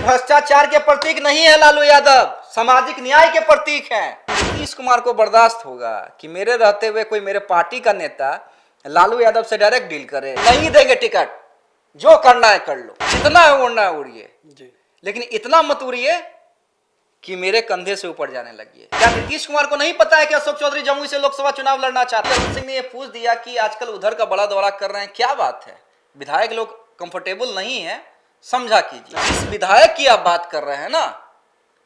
भ्रष्टाचार के प्रतीक नहीं है लालू यादव, सामाजिक न्याय के प्रतीक हैं। नीतीश कुमार को बर्दाश्त होगा कि मेरे रहते हुए कोई मेरे पार्टी का नेता लालू यादव से डायरेक्ट डील करे? नहीं देंगे टिकट, जो करना है कर लो, जितना है उड़ना है उड़िए, लेकिन इतना मत उड़िए कि मेरे कंधे से ऊपर जाने लगी है। क्या नीतीश कुमार को नहीं पता है कि अशोक चौधरी जमुई से लोकसभा चुनाव लड़ना चाहते हैं? ललन सिंह ने ये पूछ दिया कि आजकल उधर का बड़ा दौरा कर रहे हैं, क्या बात है? विधायक लोग कंफर्टेबल नहीं है, समझा कीजिए। जिस विधायक की आप बात कर रहे हैं ना,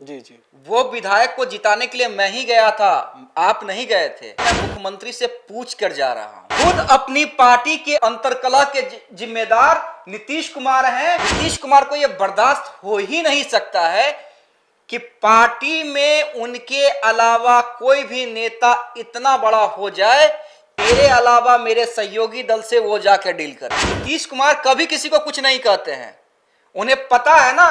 जी, वो विधायक को जिताने के लिए मैं ही गया था, आप नहीं गए थे। मैं मुख्यमंत्री से पूछ कर जा रहा हूं। खुद अपनी पार्टी के अंतरकलह के जिम्मेदार नीतीश कुमार हैं। नीतीश कुमार को यह बर्दाश्त हो ही नहीं सकता है कि पार्टी में उनके अलावा कोई भी नेता इतना बड़ा हो जाए, मेरे अलावा मेरे सहयोगी दल से वो जाकर डील करे। नीतीश कुमार कभी किसी को कुछ नहीं कहते हैं, उन्हें पता है ना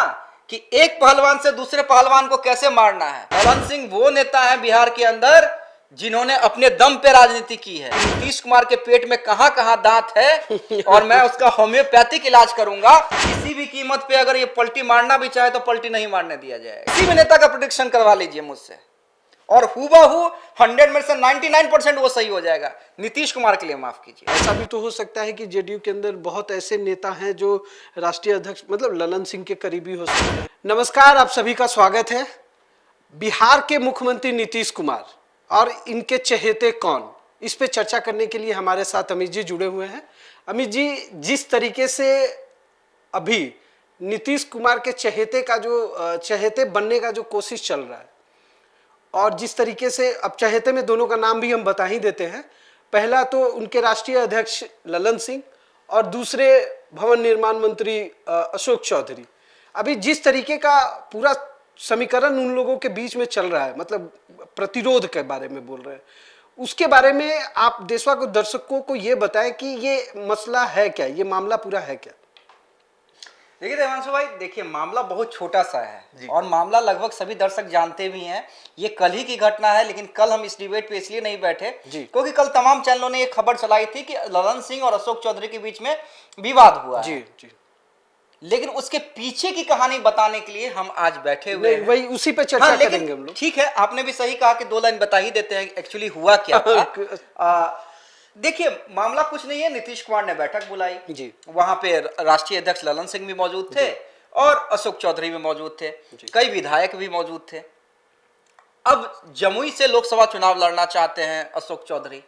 कि एक पहलवान से दूसरे पहलवान को कैसे मारना है। ललन सिंह वो नेता है बिहार के अंदर जिन्होंने अपने दम पे राजनीति की है। नीतीश कुमार के पेट में कहां कहां दांत है और मैं उसका होम्योपैथिक इलाज करूंगा। किसी भी कीमत पे अगर ये पलटी मारना भी चाहे तो पलटी नहीं मारने दिया जाएगा। किसी भी नेता का प्रेडिक्शन करवा लीजिए मुझसे और हूबहू 100 में से 99% वो सही हो जाएगा। नीतीश कुमार के लिए माफ कीजिए। ऐसा भी तो हो सकता है कि जेडीयू के अंदर बहुत ऐसे नेता हैं जो राष्ट्रीय अध्यक्ष मतलब ललन सिंह के करीबी हो सकते हैं। नमस्कार, आप सभी का स्वागत है। बिहार के मुख्यमंत्री नीतीश कुमार और इनके चहेते कौन, इस पे चर्चा करने के लिए हमारे साथ अमित जी जुड़े हुए हैं। अमित जी, जिस तरीके से अभी नीतीश कुमार के चहेते बनने का जो कोशिश चल रहा है और जिस तरीके से अब चहेते में दोनों का नाम भी हम बता ही देते हैं। पहला तो उनके राष्ट्रीय अध्यक्ष ललन सिंह और दूसरे भवन निर्माण मंत्री अशोक चौधरी। अभी जिस तरीके का पूरा समीकरण उन लोगों के बीच में चल रहा है, मतलब प्रतिरोध के बारे में बोल रहे हैं, उसके बारे में आप देशवा को दर्शकों को ये बताएं कि ये मसला है क्या, ये मामला पूरा है क्या? देखिए देवांशु भाई, देखिए मामला बहुत छोटा सा है और मामला लगभग सभी दर्शक जानते भी हैं। ये कल ही की घटना है, लेकिन कल हम इस डिबेट पे इसलिए नहीं बैठे क्योंकि कल तमाम चैनलों ने ये खबर चलाई थी कि ललन सिंह और अशोक चौधरी के बीच में विवाद हुआ है। लेकिन उसके पीछे की कहानी बताने के लिए हम आज बैठे हुए हैं। वही उसी पे चर्चा करेंगे हम लोग। ठीक है, आपने भी सही कहा कि 2 लाइन बता ही देते हैं एक्चुअली हुआ क्या था। देखिए मामला कुछ नहीं है, नीतीश कुमार ने बैठक बुलाई जी। वहां पे राष्ट्रीय अध्यक्ष ललन सिंह भी मौजूद थे और अशोक चौधरी भी मौजूद थे, कई विधायक भी मौजूद थे। अब जमुई से लोकसभा चुनाव लड़ना चाहते हैं अशोक चौधरी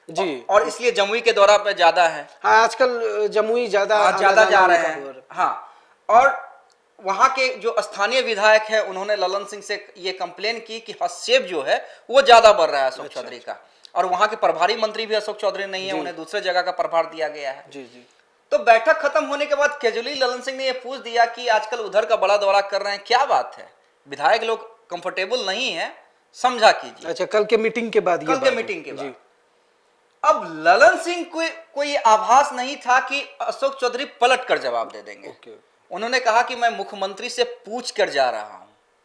जी, और इसलिए जमुई के दौरा पे ज्यादा है। हाँ, आजकल जमुई ज्यादा जा रहे हैं। हाँ, और वहां के जो स्थानीय विधायक है उन्होंने ललन सिंह से ये कंप्लेन की कि हस्तक्षेप जो है वो ज्यादा बढ़ रहा है अशोक चौधरी का। और वहां के प्रभारी मंत्री भी अशोक चौधरी नहीं है, उन्हें दूसरे जगह का प्रभार दिया गया है। जी। तो बैठक खत्म होने के बाद कैजुअली ललन सिंह ने यह पूछ दिया कि आजकल उधर का बड़ा दौरा कर रहे हैं, क्या बात है? विधायक लोग कंफर्टेबल नहीं है, समझा कीजिए। अच्छा, कल के मीटिंग के बाद अब ललन सिंह को कोई आभास नहीं था कि अशोक चौधरी पलट कर जवाब दे देंगे। उन्होंने कहा कि मैं मुख्यमंत्री से पूछ कर जा रहा हूं।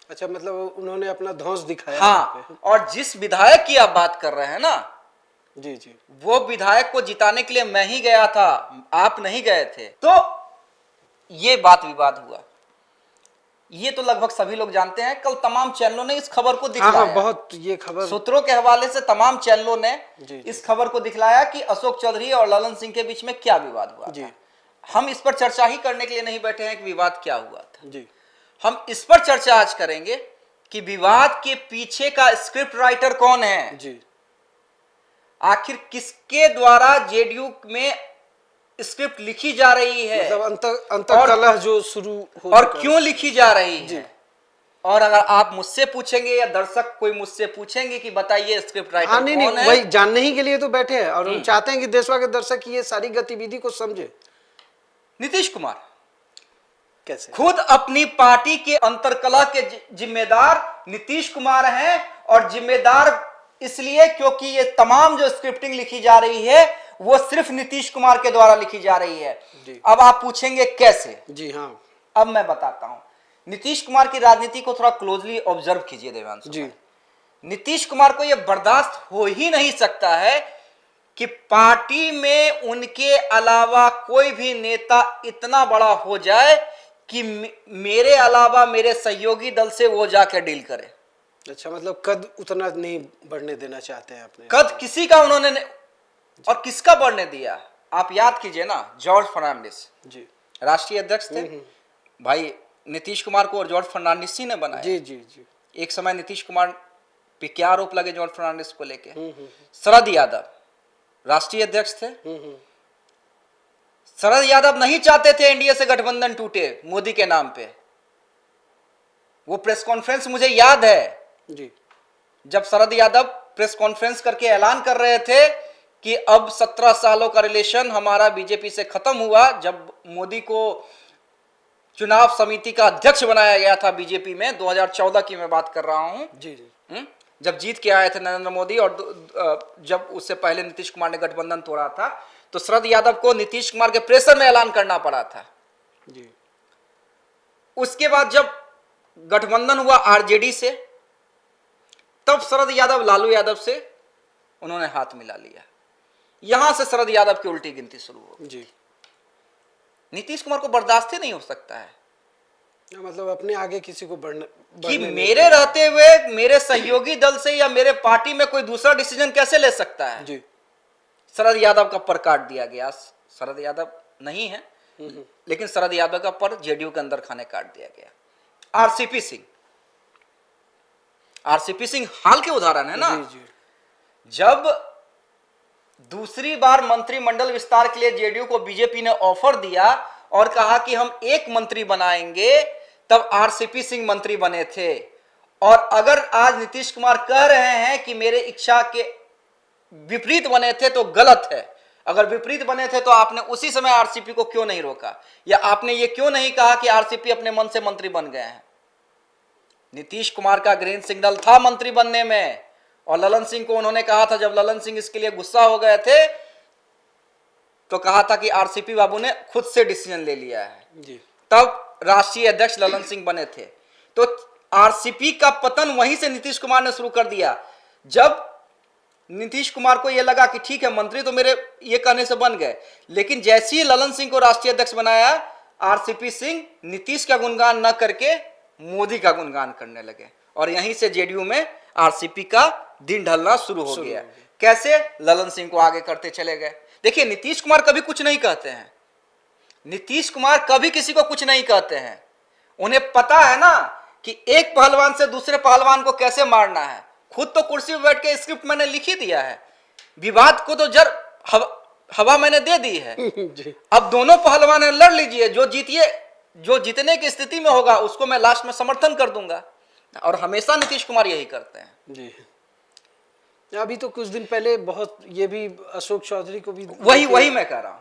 अच्छा, मतलब उन्होंने अपना धौंस दिखाया। हाँ, और जिस विधायक की आप बात कर रहे हैं ना, जी, वो विधायक को जिताने के लिए मैं ही गया था, आप नहीं गए थे। तो ये बात विवाद हुआ, ये तो लगभग सभी लोग जानते हैं। कल तमाम चैनलों ने इस खबर को दिखलाया। हाँ, बहुत ये खबर सूत्रों के हवाले से तमाम चैनलों ने इस खबर को दिखलाया कि अशोक चौधरी और ललन सिंह के बीच में क्या विवाद हुआ था। हम इस पर चर्चा ही करने के लिए नहीं बैठे हैं कि विवाद क्या हुआ था जी। हम इस पर चर्चा आज करेंगे कि विवाद के पीछे का स्क्रिप्ट राइटर कौन है जी। आखिर किसके द्वारा जेडीयू में स्क्रिप्ट लिखी जा रही है, मतलब अंतरकलह जो शुरू हो और क्यों लिखी जा रही है। और अगर आप मुझसे पूछेंगे या दर्शक कोई मुझसे पूछेंगे कि बताइए स्क्रिप्ट राइटर कौन है, वही जानने ही के लिए तो बैठे हैं और हम चाहते हैं कि देशवा के दर्शक ये सारी गतिविधि को समझे। नीतीश कुमार कैसे खुद अपनी पार्टी के अंतरकलह के जिम्मेदार नीतीश कुमार हैं, और जिम्मेदार इसलिए क्योंकि ये तमाम जो स्क्रिप्टिंग लिखी जा रही है वो सिर्फ नीतीश कुमार के द्वारा लिखी जा रही है। अब आप पूछेंगे कैसे? जी हाँ, अब मैं बताता हूं। नीतीश कुमार की राजनीति को थोड़ा क्लोजली ऑब्जर्व कीजिए देवांशु जी। नीतीश कुमार को यह बर्दाश्त हो ही नहीं सकता है कि पार्टी में उनके अलावा कोई भी नेता इतना बड़ा हो जाए कि मेरे अलावा मेरे सहयोगी दल से वो जाके डील करे। अच्छा, मतलब कद उतना नहीं बढ़ने देना चाहते हैं अपने। कद किसी का उन्होंने और किसका बढ़ने दिया? आप याद कीजिए ना, जॉर्ज फर्नांडिस जी राष्ट्रीय अध्यक्ष थे भाई, नीतीश कुमार को और जॉर्ज फर्नांडिस ही ने बनाया। जी जी जी। एक समय नीतीश कुमार पे क्या आरोप लगे जॉर्ज फर्नांडिस को लेके? शरद यादव राष्ट्रीय अध्यक्ष थे। शरद यादव नहीं चाहते थे एनडीए से गठबंधन टूटे मोदी के नाम पे। वो प्रेस कॉन्फ्रेंस मुझे याद है जी, जब शरद यादव प्रेस कॉन्फ्रेंस करके ऐलान कर रहे थे कि अब 17 सालों का रिलेशन हमारा बीजेपी से खत्म हुआ, जब मोदी को चुनाव समिति का अध्यक्ष बनाया गया था बीजेपी में, 2014 की मैं बात कर रहा हूं। जी जी। जब जीत के आए थे नरेंद्र मोदी, और जब उससे पहले नीतीश कुमार ने गठबंधन तोड़ा था, तो शरद यादव को नीतीश कुमार के प्रेशर में ऐलान करना पड़ा था। जी। उसके बाद जब गठबंधन हुआ आरजेडी से, तब शरद यादव लालू यादव से उन्होंने हाथ मिला लिया। यहां से शरद यादव की उल्टी गिनती शुरू हो गई। जी, नीतीश कुमार को बर्दाश्त ही नहीं हो सकता है मतलब अपने आगे किसी को कि मेरे रहते हुए मेरे सहयोगी दल से या मेरे पार्टी में कोई दूसरा डिसीजन कैसे ले सकता है। जी। शरद यादव का पर काट दिया गया। शरद यादव नहीं है, लेकिन शरद यादव का पर जेडीयू के अंदर खाने काट दिया गया। आरसीपी सिंह हाल के उदाहरण है ना। जी जी। जब दूसरी बार मंत्रिमंडल विस्तार के लिए जेडीयू को बीजेपी ने ऑफर दिया और कहा कि हम एक मंत्री बनाएंगे, तब आरसीपी सिंह मंत्री बने थे। और अगर आज नीतीश कुमार कह रहे हैं कि मेरे इच्छा के विपरीत बने थे तो गलत है। अगर विपरीत बने थे तो आपने उसी समय आरसीपी को क्यों नहीं रोका, या आपने ये क्यों नहीं कहा कि आरसीपी अपने मन से मंत्री बन गए हैं? नीतीश कुमार का ग्रीन सिग्नल था मंत्री बनने में, और ललन सिंह को उन्होंने कहा था, जब ललन सिंह इसके लिए गुस्सा हो गए थे तो कहा था कि आरसीपी बाबू ने खुद से डिसीजन ले लिया है जी। तब राष्ट्रीय अध्यक्ष ललन सिंह बने थे। तो आरसीपी का पतन वहीं से नीतीश कुमार ने शुरू कर दिया। जब नीतीश कुमार को यह लगा कि ठीक है मंत्री तो मेरे ये कहने से बन गए, लेकिन जैसे ही ललन सिंह को राष्ट्रीय अध्यक्ष बनाया, आरसीपी सिंह नीतीश का गुणगान न करके मोदी का गुणगान करने लगे, और यहीं से जेडीयू में आरसीपी का दिन ढलना शुरू हो गया। कैसे? ललन सिंह को आगे करते चले गए। देखिए, नीतीश कुमार कभी कुछ नहीं कहते हैं। नीतीश कुमार कभी किसी को कुछ नहीं कहते हैं। उन्हें पता है ना कि एक पहलवान से दूसरे पहलवान को कैसे मारना है। खुद तो कुर्सी पर बैठ के स्क्रिप्ट मैंने लिख ही दिया है, विवाद को तो जड़ हवा मैंने दे दी है। जी। अब दोनों पहलवान लड़ लीजिए, जो जीतने की स्थिति में होगा उसको मैं लास्ट में समर्थन कर दूंगा, और हमेशा नीतीश कुमार यही करते हैं। जी। अभी तो कुछ दिन पहले बहुत ये भी अशोक चौधरी को भी वही मैं कह रहा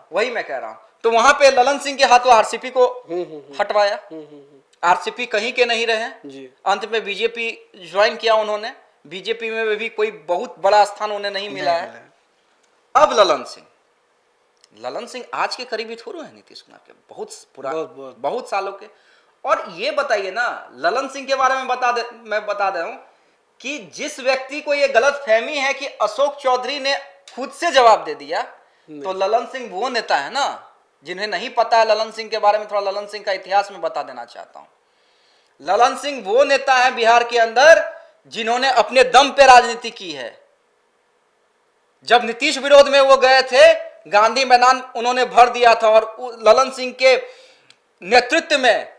हूं। तो वहां पे ललन सिंह के हाथों आरसीपी को हटवाया। आरसीपी कहीं के नहीं रहे जी। अंत में बीजेपी ज्वाइन किया उन्होंने। बीजेपी में भी कोई बहुत बड़ा स्थान उन्हें नहीं मिला है। अब ललन सिंह आज के करीबी थोड़े हैं नीतीश कुमार के, बहुत सालों के। और ये बताइए ना, ललन सिंह के बारे में मैं बता दे कि जिस व्यक्ति को ये गलत फहमी है कि अशोक चौधरी ने खुद से जवाब दे दिया, तो ललन सिंह वो नेता है ना, जिन्हें नहीं पता है ललन सिंह के बारे में, थोड़ा ललन सिंह का इतिहास में बता देना चाहता हूं। ललन सिंह वो नेता है बिहार के अंदर जिन्होंने अपने दम पे राजनीति की है। जब नीतीश विरोध में वो गए थे, गांधी मैदान उन्होंने भर दिया था, और ललन सिंह के नेतृत्व में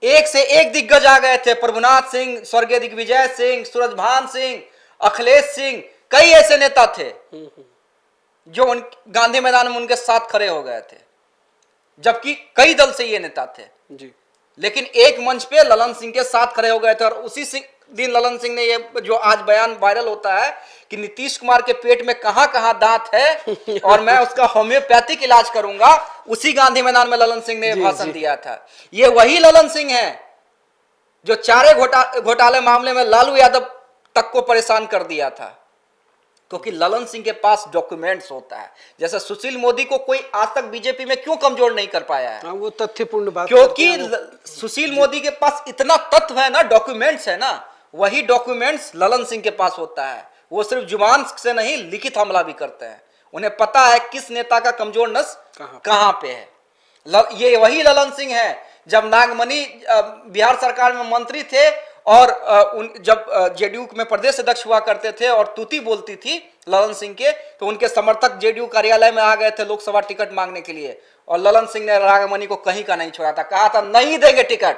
एक से एक दिग्गज आ गए थे। प्रभुनाथ सिंह, स्वर्गीय दिग्विजय सिंह, सूरजभान सिंह, अखिलेश सिंह, कई ऐसे नेता थे जो गांधी मैदान में उनके साथ खड़े हो गए थे, जबकि कई दल से ये नेता थे जी। लेकिन एक मंच पे ललन सिंह के साथ खड़े हो गए थे। और उसी दिन ललन सिंह ने ये जो आज बयान वायरल होता है कि नीतीश कुमार के पेट में कहां कहां दांत है और मैं उसका होम्योपैथिक इलाज करूंगा, उसी गांधी मैदान में ललन सिंह ने भाषण दिया था। ये वही ललन सिंह है जो चारे घोटाले मामले में लालू यादव तक को परेशान कर दिया था, क्योंकि ललन सिंह के पास डॉक्यूमेंट्स होता है। जैसे सुशील मोदी को कोई आज तक बीजेपी में क्यों कमजोर नहीं कर पाया है? वो तथ्यपूर्ण बात, क्योंकि सुशील मोदी के पास इतना तथ्य है ना, डॉक्यूमेंट्स है ना, वही डॉक्यूमेंट्स ललन सिंह के पास होता है। वो सिर्फ जुबान से नहीं, लिखित हमला भी करते हैं। उन्हें पता है किस नेता का कमजोर नस कहां पे है। ये वही ललन सिंह है जब नागमणि बिहार सरकार में मंत्री थे और जब जेडीयू में प्रदेश अध्यक्ष हुआ करते थे और तूती बोलती थी ललन सिंह के, तो उनके समर्थक जेडीयू कार्यालय में आ गए थे लोकसभा टिकट मांगने के लिए, और ललन सिंह ने नागमणि को कहीं का नहीं छोड़ा था, कहा था नहीं देंगे टिकट,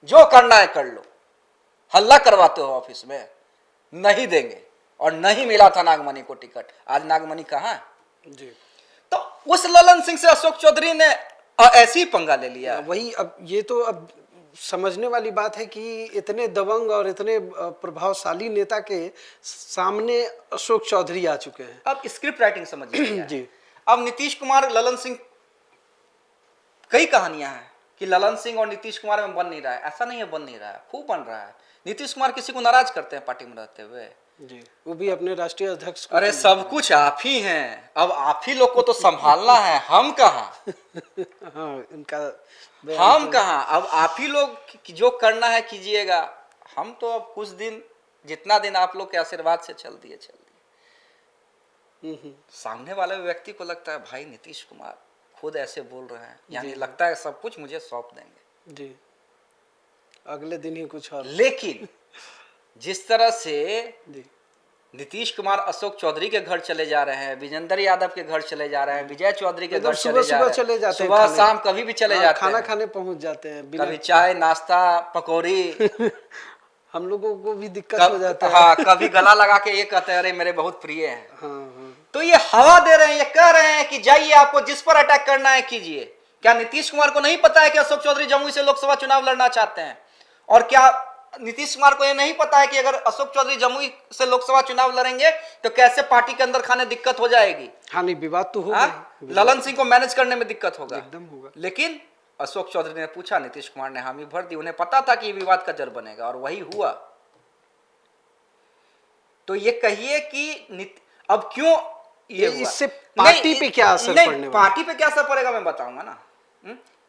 जो करना है कर लो, हल्ला करवाते हो ऑफिस में, नहीं देंगे, और नहीं मिला था नागमणि को टिकट। आज नागमणि कहाँ है जी। तो उस ललन सिंह से अशोक चौधरी ने ऐसे ही पंगा ले लिया। वही, अब ये तो अब समझने वाली बात है कि इतने दबंग और इतने प्रभावशाली नेता के सामने अशोक चौधरी आ चुके हैं। अब स्क्रिप्ट राइटिंग समझिए जी। अब नीतीश कुमार ललन सिंह, कई कहानियां हैं कि ललन सिंह और नीतीश कुमार में बन नहीं रहा है, ऐसा नहीं है बन नहीं रहा है, खूब बन रहा है। नीतीश कुमार किसी को नाराज करते हैं पार्टी में रहते हुए जी, वो भी अपने राष्ट्रीय अध्यक्ष को। अरे सब कुछ आप ही हैं, अब आप ही लोग को तो संभालना है, हम कहाँ हाँ, इनका हम कहाँ, अब आप ही लोग जो करना है कीजिएगा, हम तो अब कुछ दिन, जितना दिन आप लोग के आशीर्वाद से चल दिए। सामने वाले व्यक्ति को लगता है भाई नीतीश कुमार खुद ऐसे बोल रहे हैं, यानी लगता है सब कुछ मुझे सौंप देंगे जी, अगले दिन ही कुछ और। लेकिन जिस तरह से जी, नीतीश कुमार अशोक चौधरी के घर चले जा रहे हैं, विजेंद्र यादव के घर चले जा रहे हैं, विजय चौधरी के घर सुबह चले चले जा जाते रहे हैं, हैं, सुबह शाम कभी भी चले जाते खाना हैं, खाने पहुंच जाते हैं बिना। कभी चाय नाश्ता पकौड़ी हम लोगों को भी दिक्कत हो जाता है। हाँ, कभी गला लगा के ये कहते हैं अरे मेरे बहुत प्रिय हैं। हाँ। तो ये हवा दे रहे हैं, ये कह रहे हैं कि जाइए, आपको जिस पर अटैक करना है कीजिए। क्या नीतीश कुमार को नहीं पता है कि अशोक चौधरी जमुई से लोकसभा चुनाव लड़ना चाहते हैं? और क्या नीतीश कुमार को यह नहीं पता है कि अगर अशोक चौधरी जमुई से लोकसभा चुनाव लड़ेंगे तो कैसे पार्टी के अंदर खाने दिक्कत हो जाएगी? हाँ, नहीं, विवाद तो होगा, ललन सिंह को मैनेज करने में दिक्कत होगा, एकदम होगा। लेकिन अशोक चौधरी ने पूछा, नीतीश कुमार ने हामी भर दी, उन्हें पता था कि ये विवाद का जड़ बनेगा और वही हुआ। तो ये कहिए कि अब क्यों ये हुआ? इससे पार्टी पे क्या असर पड़ने वाला? पार्टी पे क्या असर पड़ेगा मैं बताऊंगा ना।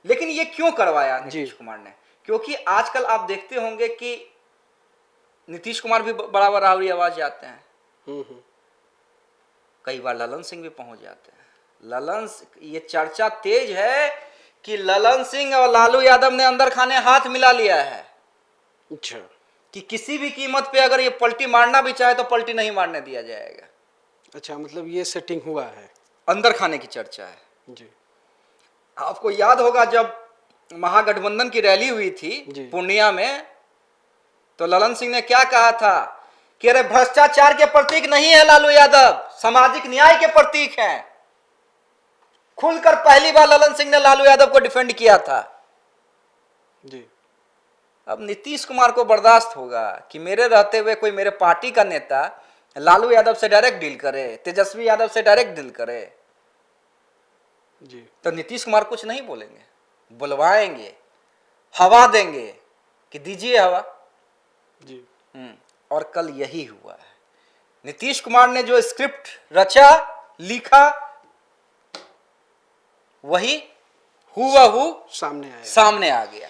लेकिन ये क्यों करवाया नीतीश कुमार ने? क्योंकि आजकल आप देखते होंगे कि नीतीश कुमार भी बराबर रावड़ी आवाज जाते हैं, कई बार ललन सिंह भी पहुंच जाते हैं। ये चर्चा तेज है कि ललन सिंह और लालू यादव ने अंदर खाने हाथ मिला लिया है। अच्छा, कि किसी भी कीमत पे अगर ये पलटी मारना भी चाहे तो पलटी नहीं मारने दिया जाएगा। अच्छा, मतलब ये सेटिंग हुआ है, अंदर खाने की चर्चा है जी। आपको याद होगा जब महागठबंधन की रैली हुई थी पूर्णिया में, तो ललन सिंह ने क्या कहा था कि अरे भ्रष्टाचार के प्रतीक नहीं है लालू यादव, सामाजिक न्याय के प्रतीक हैं। खुलकर पहली बार ललन सिंह ने लालू यादव को डिफेंड किया था जी। अब नीतीश कुमार को बर्दाश्त होगा कि मेरे रहते हुए कोई मेरे पार्टी का नेता लालू यादव से डायरेक्ट डील करे, तेजस्वी यादव से डायरेक्ट डील करे जी। तो नीतीश कुमार कुछ नहीं बोलेंगे, बुलवाएंगे, हवा देंगे कि दीजिए हवा जी। और कल यही हुआ है। नीतीश कुमार ने जो स्क्रिप्ट रचा लिखा वही हुबहू सामने आ गया।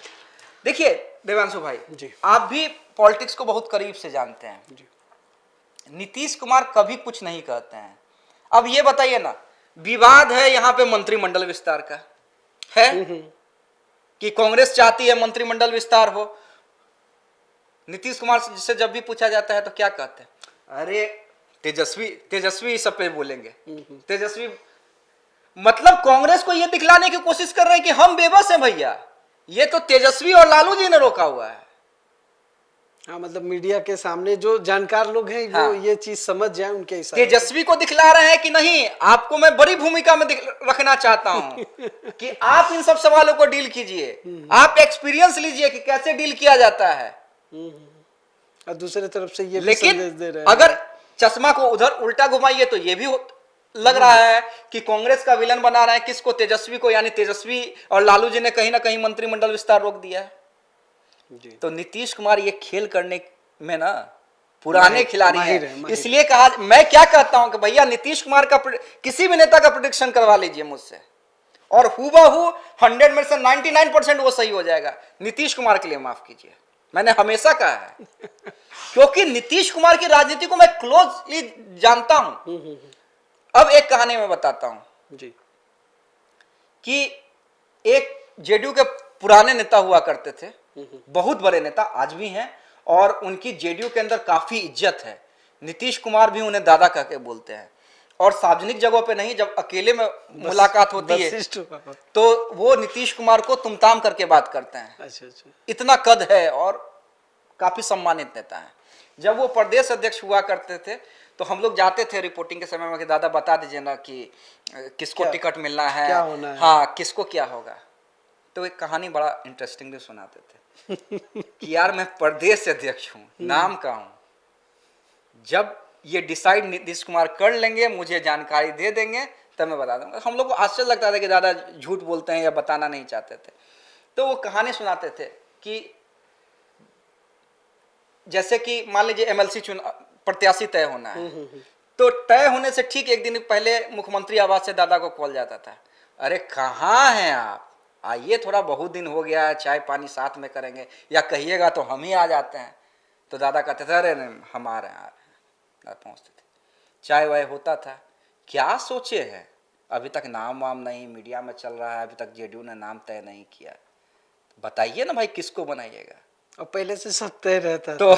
देखिए देवांशु भाई जी, आप भी पॉलिटिक्स को बहुत करीब से जानते हैं जी। नीतीश कुमार कभी कुछ नहीं कहते हैं। अब ये बताइए ना, विवाद है यहाँ पे मंत्रिमंडल विस्तार का है कि कांग्रेस चाहती है मंत्रिमंडल विस्तार हो। नीतीश कुमार से जब भी पूछा जाता है तो क्या कहते हैं, अरे तेजस्वी सब पे बोलेंगे। तेजस्वी मतलब कांग्रेस को यह दिखलाने की कोशिश कर रहे हैं कि हम बेबस हैं भैया, ये तो तेजस्वी और लालू जी ने रोका हुआ है। हाँ, मतलब मीडिया के सामने जो जानकार लोग हैं वो ये चीज समझ जाए उनके हिसाब। तेजस्वी को दिखला रहे हैं कि नहीं, आपको मैं बड़ी भूमिका में रखना चाहता हूं कि आप इन सब सवालों को डील कीजिए, आप एक्सपीरियंस लीजिए कि कैसे डील किया जाता है। और दूसरे तरफ से ये लेकिन संदेश दे रहे हैं, अगर चश्मा को उधर उल्टा घुमाइए तो ये भी लग रहा है कि कांग्रेस का विलन बना रहे हैं किसको, तेजस्वी को, यानी तेजस्वी और लालू जी ने कहीं ना कहीं मंत्रिमंडल विस्तार रोक दिया है। तो नीतीश कुमार ये खेल करने में ना पुराने खिलाड़ी हैं। इसलिए कहा, मैं क्या कहता हूं कि भैया नीतीश कुमार का किसी भी नेता का प्रेडिक्शन करवा लीजिए मुझसे और हुबहू 100 में से 99% वो सही हो जाएगा। नीतीश कुमार के लिए माफ कीजिए, मैंने हमेशा कहा है क्योंकि नीतीश कुमार की राजनीति को मैं क्लोजली जानता हूं। अब एक कहानी मैं बताता हूं जी, कि एक जेडीयू के पुराने नेता हुआ करते थे, बहुत बड़े नेता आज भी हैं, और उनकी जेडीयू के अंदर काफी इज्जत है। नीतीश कुमार भी उन्हें दादा कह के बोलते हैं, और सार्वजनिक जगहों पे नहीं, जब अकेले में मुलाकात होती है तो वो नीतीश कुमार को तुमताम करके बात करते हैं। अच्छा अच्छा, इतना कद है और काफी सम्मानित नेता है। जब वो प्रदेश अध्यक्ष हुआ करते थे तो हम लोग जाते थे रिपोर्टिंग के समय में कि दादा बता दीजिए ना कि किसको टिकट मिलना है, क्या होना है, हाँ किसको क्या होगा। तो एक कहानी बड़ा इंटरेस्टिंगली सुनाते थे कि यार मैं प्रदेश अध्यक्ष हूँ, नाम का हूँ, जब ये डिसाइड नीतीश कुमार कर लेंगे, मुझे जानकारी दे देंगे, तब मैं बता दूंगा। हम लोग को आश्चर्य लगता था कि दादा झूठ बोलते हैं या बताना नहीं चाहते थे। तो वो कहानी सुनाते थे कि जैसे कि मान लीजिए एमएलसी प्रत्याशी तय होना है, तो तय होने से ठीक एक दिन पहले मुख्यमंत्री आवास से दादा को कॉल जाता था, अरे कहाँ हैं आप, आइए, थोड़ा बहुत दिन हो गया है, चाय पानी साथ में करेंगे, या कहिएगा तो हम ही आ जाते हैं। तो दादा कहते थे अरे हम आ रहे हैं, पहुँचते थे, चाय वाय होता था। क्या सोचे हैं, अभी तक नाम वाम नहीं, मीडिया में चल रहा है, अभी तक जेडीयू ने नाम तय नहीं किया, बताइए ना भाई किसको बनाइएगा। और पहले से सब तय रहता तो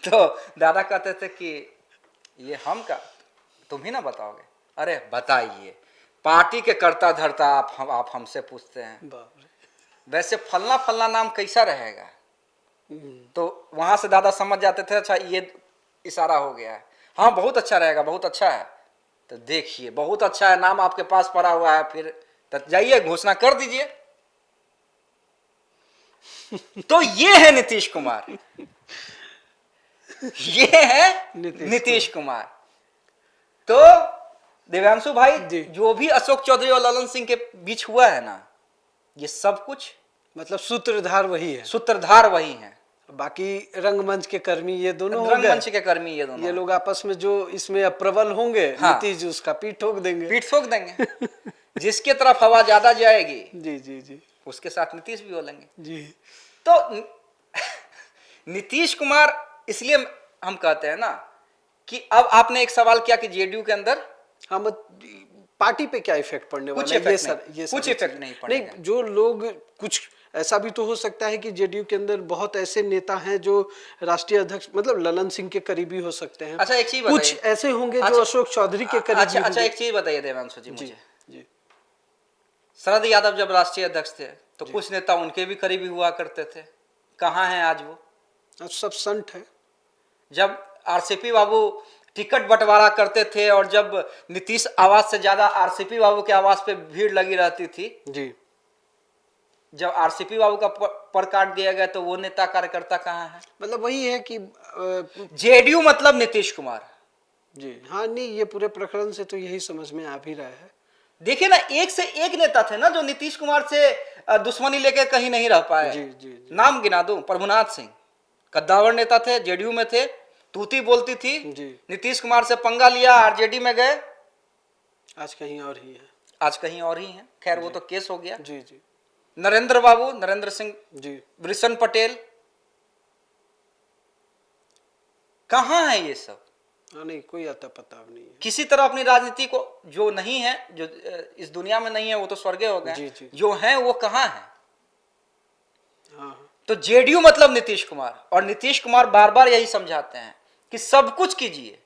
तो दादा कहते थे कि ये हम का तुम ही ना बताओगे, अरे बताइए, पार्टी के करता धरता आप हमसे पूछते हैं, बाप रे। वैसे फलना फलना नाम कैसा रहेगा। तो वहां से दादा समझ जाते थे, अच्छा ये इशारा हो गया है, हाँ बहुत अच्छा रहेगा, बहुत अच्छा है, तो देखिए बहुत अच्छा है, नाम आपके पास पड़ा हुआ है, फिर तो जाइए घोषणा कर दीजिए। तो ये है नीतीश कुमार, ये है नीतीश कुमार। तो देवांशु भाई, जो भी अशोक चौधरी और ललन सिंह के बीच हुआ है ना, ये सब कुछ मतलब सूत्रधार वही है, सूत्रधार वही है, बाकी रंगमंच के कर्मी ये दोनों रंगमंच के कर्मी ये दोनों, ये लोग आपस में जो इसमें अप्रबल होंगे, हाँ, नीतीश जी उसका पीठ ठोक देंगे, पीठ ठोक देंगे। जिसके तरफ हवा ज्यादा जाएगी जी जी जी, उसके साथ नीतीश भी बोलेंगे जी। तो नीतीश कुमार, इसलिए हम कहते हैं ना कि अब आपने एक सवाल किया कि जेडीयू के अंदर हाँ, पार्टी पे क्या इफेक्ट पड़ने वाला है, कुछ इफेक्ट नहीं पड़ेगा। नहीं, जो लोग, कुछ ऐसा भी तो हो सकता है कि जेडीयू के अंदर बहुत ऐसे नेता हैं जो राष्ट्रीय अध्यक्ष मतलब ललन सिंह के करीबी हो सकते हैं। अच्छा एक चीज कुछ बताइए, ऐसे होंगे जो अशोक चौधरी के करीबी अच्छा एक चीज बताइए देवांशु जी मुझे, जी। शरद यादव जब राष्ट्रीय अध्यक्ष थे तो कुछ नेता उनके भी करीबी हुआ करते थे, कहाँ हैं आज वो? अब सब संट है। जब आरसीपी बाबू टिकट बंटवारा करते थे और जब नीतीश आवास से ज्यादा आरसीपी बाबू के आवास पे भीड़ लगी रहती थी जी, जब आरसीपी बाबू का पर काट दिया गया तो वो नेता कार्यकर्ता कहाँ है? मतलब वही है कि जेडीयू मतलब नीतीश कुमार जी। हाँ, नहीं, ये पूरे प्रकरण से तो यही समझ में आ भी रहा है। देखिए ना, एक से एक नेता थे ना जो नीतीश कुमार से दुश्मनी लेकर कहीं नहीं रह पाए। जी, जी, जी। नाम गिना दूं, प्रभुनाथ सिंह कद्दावर नेता थे, जेडीयू में थे, तूती बोलती थी जी। नीतीश कुमार से पंगा लिया, आरजेडी में गए, आज कहीं और ही है, आज कहीं और ही है। खैर वो तो केस हो गया। जी जी नरेंद्र बाबू, नरेंद्र सिंह जी, वृषण पटेल, कहाँ है ये सब? हाँ, नहीं, कोई आता पता नहीं है। किसी तरह अपनी राजनीति को, जो नहीं है, जो इस दुनिया में नहीं है वो तो स्वर्गीय हो गए, जी, जी। जो है वो कहाँ है? हाँ, तो जेडीयू मतलब नीतीश कुमार, और नीतीश कुमार बार बार यही समझाते हैं कि सब कुछ कीजिए,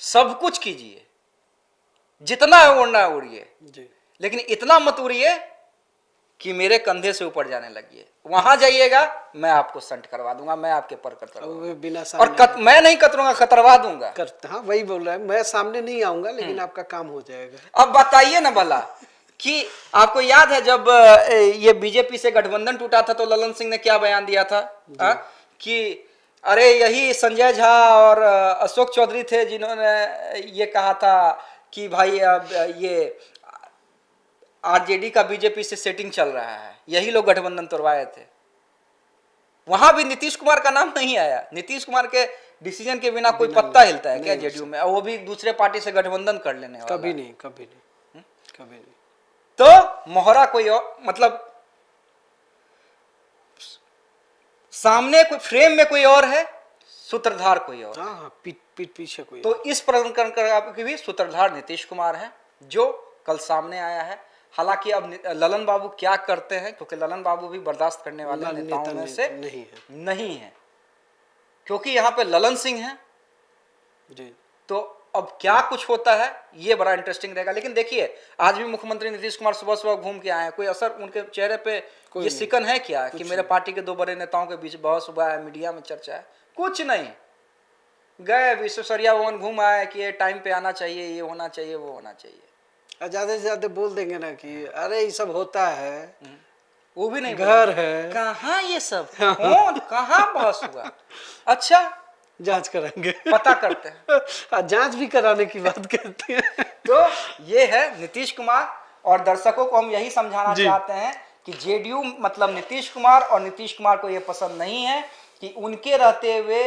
सब कुछ कीजिए, जितना है उड़ना है उड़िए, जी। लेकिन इतना मत उड़िए कि मेरे कंधे से ऊपर जाने लगिए। वहां जाइएगा मैं आपको संट करवा दूंगा, मैं आपके पर कतरवा बिना और मैं नहीं कतरूंगा, कतरवा दूंगा। हाँ, वही बोल रहा है, मैं सामने नहीं आऊंगा लेकिन आपका काम हो जाएगा। अब बताइए ना भला कि आपको याद है जब ये बीजेपी से गठबंधन टूटा था तो ललन सिंह ने क्या बयान दिया था कि अरे यही संजय झा और अशोक चौधरी थे जिन्होंने ये कहा था कि भाई अब ये आरजेडी का बीजेपी से सेटिंग चल रहा है, यही लोग गठबंधन तोड़वाए थे। वहां भी नीतीश कुमार का नाम नहीं आया। नीतीश कुमार के डिसीजन के बिना कोई पत्ता हिलता है क्या जेडीयू में? और वो भी दूसरे पार्टी से गठबंधन कर लेने वाला। कभी नहीं, कभी नहीं, कभी नहीं। तो मोहरा कोई और, मतलब सामने कोई फ्रेम में कोई और है, सूत्रधार कोई और। हाँ, पीठ पीछे कोई। तो इस प्रकरण का भी सूत्रधार नीतीश कुमार है, जो कल सामने आया है। हालांकि अब ललन बाबू क्या करते हैं, क्योंकि ललन बाबू भी बर्दाश्त करने वाले नेताओं में से नहीं है, क्योंकि यहाँ पे ललन सिंह है जी। तो अब क्या कुछ होता है ये बड़ा इंटरेस्टिंग रहेगा। लेकिन देखिए आज भी मुख्यमंत्री नीतीश कुमार सुबह सुबह घूम के आए हैं, कोई असर उनके चेहरे पे ये सिकन है क्या कि मेरे पार्टी के दो बड़े नेताओं के बीच बहस हुआ है, मीडिया में चर्चा है? कुछ नहीं। गए विश्वेश्वरैया भवन घूम आए कि ये टाइम पे आना चाहिए, ये होना चाहिए, वो होना चाहिए। ज्यादा से ज्यादा बोल देंगे ना कि अरे ये सब होता है, वो भी नहीं, घर है कहाँ ये सब कौन कहाँ बहस हुआ। अच्छा जांच कराएंगे, पता करते हैं। जांच भी कराने की बात करते हैं। तो ये है नीतीश कुमार, और दर्शकों को हम यही समझाना चाहते हैं कि जेडीयू मतलब नीतीश कुमार, और नीतीश कुमार को ये पसंद नहीं है कि उनके रहते हुए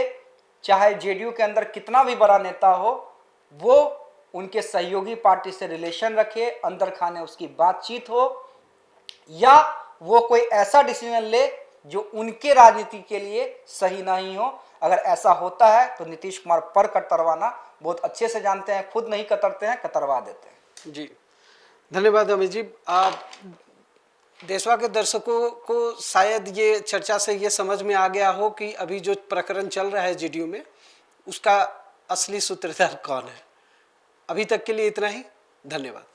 चाहे जेडीयू के अंदर कितना भी बड़ा नेता हो वो उनके सहयोगी पार्टी से रिलेशन रखे, अंदर खाने उसकी बातचीत हो, या वो कोई ऐसा डिसीजन ले जो उनके राजनीति के लिए सही नहीं हो। अगर ऐसा होता है तो नीतीश कुमार पर कतरवाना बहुत अच्छे से जानते हैं, खुद नहीं कतरते हैं, कतरवा देते हैं। जी धन्यवाद अमित जी। आप देशवा के दर्शकों को शायद ये चर्चा से ये समझ में आ गया हो कि अभी जो प्रकरण चल रहा है जेडीयू में उसका असली सूत्रधार कौन है। अभी तक के लिए इतना ही, धन्यवाद।